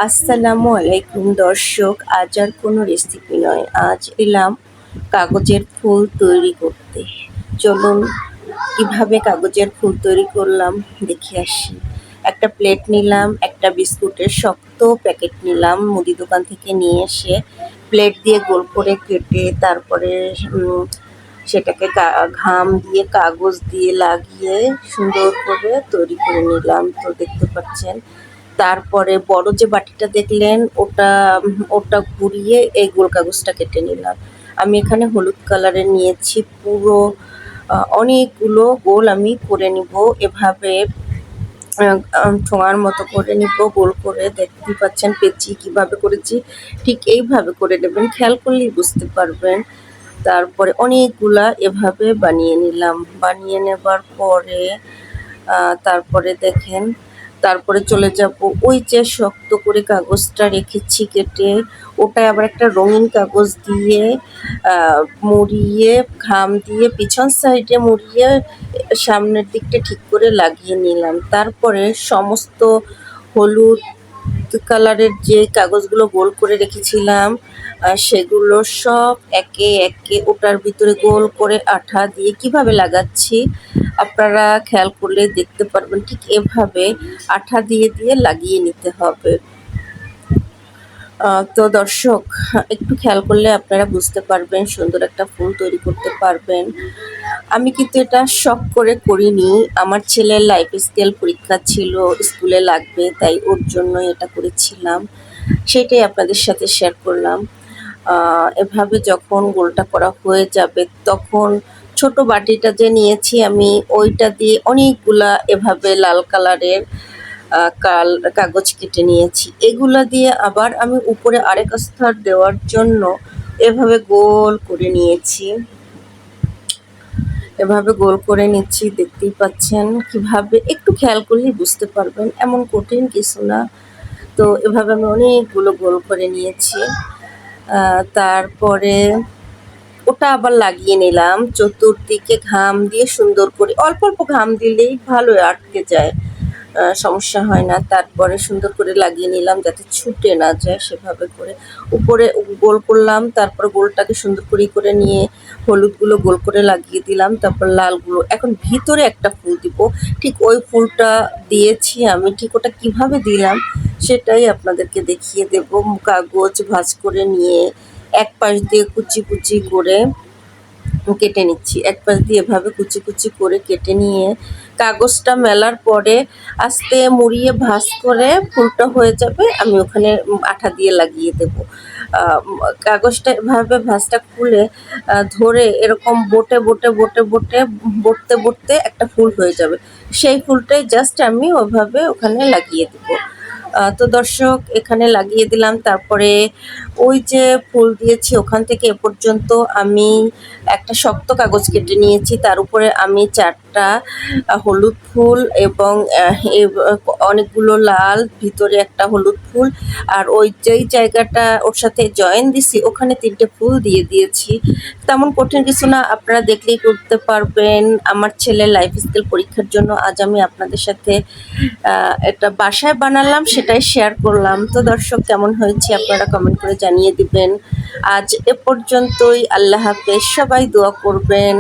আসসালামু আলাইকুম দর্শক, আজ আর কোনো রেসিপি নয়, আজ এলাম কাগজের ফুল তৈরি করতে। চলুন কিভাবে কাগজের ফুল তৈরি করলাম দেখে আসি। একটা প্লেট নিলাম, একটা বিস্কুটের শক্ত প্যাকেট নিলাম মুদি দোকান থেকে নিয়ে এসে প্লেট দিয়ে গোল করে কেটে তারপরে সেটাকে ঘাম দিয়ে কাগজ দিয়ে লাগিয়ে সুন্দর করে তৈরি করে নিলাম। তো দেখতে পাচ্ছেন, তারপরে বড় যে বাটিটা দেখলেন ওটা ঘুরিয়ে এই গোল কাগজটা কেটে নিলাম। আমি এখানে হলুদ কালারের নিয়েছি, পুরো অনেকগুলো গোল আমি করে নিব। এভাবে ঠোঙার মতো করে নিব গোল করে। দেখতে পাচ্ছেন পেঁচি কিভাবে করেছি, ঠিক এইভাবে করে নেবেন, খেয়াল করলেই বুঝতে পারবেন। তারপরে অনেকগুলা এভাবে বানিয়ে নিলাম। বানিয়ে নেবার পরে তারপরে দেখেন, তারপরে চলে যাব ওই যে শক্ত করে কাগজটা রেখেছি কেটে, ওটায় আবার একটা রঙিন কাগজ দিয়ে মুড়িয়ে ঘাম দিয়ে পিছন সাইডে মুড়িয়ে সামনের দিকটা ঠিক করে লাগিয়ে নিলাম। তারপরে সমস্ত হলুদ কালারের যে কাগজগুলো গোল করে রেখেছিলাম সেগুলো সব একে একে ওটার ভিতরে গোল করে আঠা দিয়ে কিভাবে লাগাচ্ছি আপনারা খেয়াল করলে দেখতে পারবেন। ঠিক এভাবে আঠা দিয়ে দিয়ে লাগিয়ে নিতে হবে। তো দর্শক, একটু খেয়াল করলে আপনারা বুঝতে পারবেন, সুন্দর একটা ফুল তৈরি করতে পারবেন। আমি কিন্তু এটা শখ করে করিনি, আমার ছেলের লাইফ স্কেল পরীক্ষা ছিল, স্কুলে লাগবে, তাই ওর জন্য এটা করেছিলাম, সেটাই আপনাদের সাথে শেয়ার করলাম। এভাবে যখন গোলটা করা হয়ে যাবে তখন ছোট বাটিটা যে নিয়েছি আমি, ওইটা দিয়ে অনেকগুলা এভাবে লাল কালারের কাগজ কেটে নিয়েছি। এগুলা দিয়ে আবার আমি উপরে আরেক স্তর দেওয়ার জন্য এভাবে গোল করে নিয়েছি। এভাবে গোল করে নিচ্ছি, দেখতেই পাচ্ছেন কিভাবে, একটু খেয়াল করলেই বুঝতে পারবেন, এমন কঠিন কিছু না। তো এভাবে আমি অনেকগুলো গোল করে নিয়েছি। তারপরে ওটা আবার লাগিয়ে নিলাম চতুর্দিকে ঘাম দিয়ে সুন্দর করে, অল্প অল্প ঘাম দিলেই ভালো আটকে যায়, সমস্যা হয় না। তারপরে সুন্দর করে লাগিয়ে নিলাম যাতে ছুটে না যায়, সেভাবে করে উপরে গোল করলাম। তারপর গোলটাকে সুন্দর করে নিয়ে হলুদগুলো গোল করে লাগিয়ে দিলাম, তারপর লালগুলো। এখন ভিতরে একটা ফুল দিব, ঠিক ওই ফুলটা দিয়েছি আমি। ঠিক ওটা কিভাবে দিলাম সেটাই আপনাদেরকে দেখিয়ে দেব। কাগজ ভাঁজ করে নিয়ে এক পাশ দিয়ে কুচি কুচি করে কেটে নিচ্ছি, এক পাশ দিয়ে এভাবে কুচি কুচি করে কেটে নিয়ে কাগজটা মেলার পরে আস্তে মুড়িয়ে ভাঁজ করে ফুলটা হয়ে যাবে, আমি ওখানে আঠা দিয়ে লাগিয়ে দেব। কাগজটা এভাবে ভাঁজটা খুলে ধরে এরকম বটে বটে বটে বটে বটতে বটতে একটা ফুল হয়ে যাবে, সেই ফুলটাই জাস্ট আমি ওভাবে ওখানে লাগিয়ে দেবো। তো দর্শক, এখানে লাগিয়ে দিলাম। তারপরে ওই যে ফুল দিয়েছি ওখান থেকে এ পর্যন্ত আমি একটা শক্ত কাগজ কেটে নিয়েছি, তার উপরে আমি 4টা হলুদ ফুল এবং অনেকগুলো লাল, ভিতরে একটা হলুদ ফুল, আর ওই যেই জায়গাটা ওর সাথে জয়েন দিছি ওখানে 3টে ফুল দিয়ে দিয়েছি। তেমন কঠিন কিছু না, আপনারা দেখলেই করতে পারবেন। আমার ছেলের লাইফ স্কিল পরীক্ষার জন্য আজ আমি আপনাদের সাথে এটা বাসায় বানালাম, সেটাই শেয়ার করলাম। তো দর্শক, কেমন হয়েছে আপনারা কমেন্ট করে জানিয়ে দিবেন। আজ এ পর্যন্তই, আল্লাহ হাফেজ, সবাই দোয়া করবেন।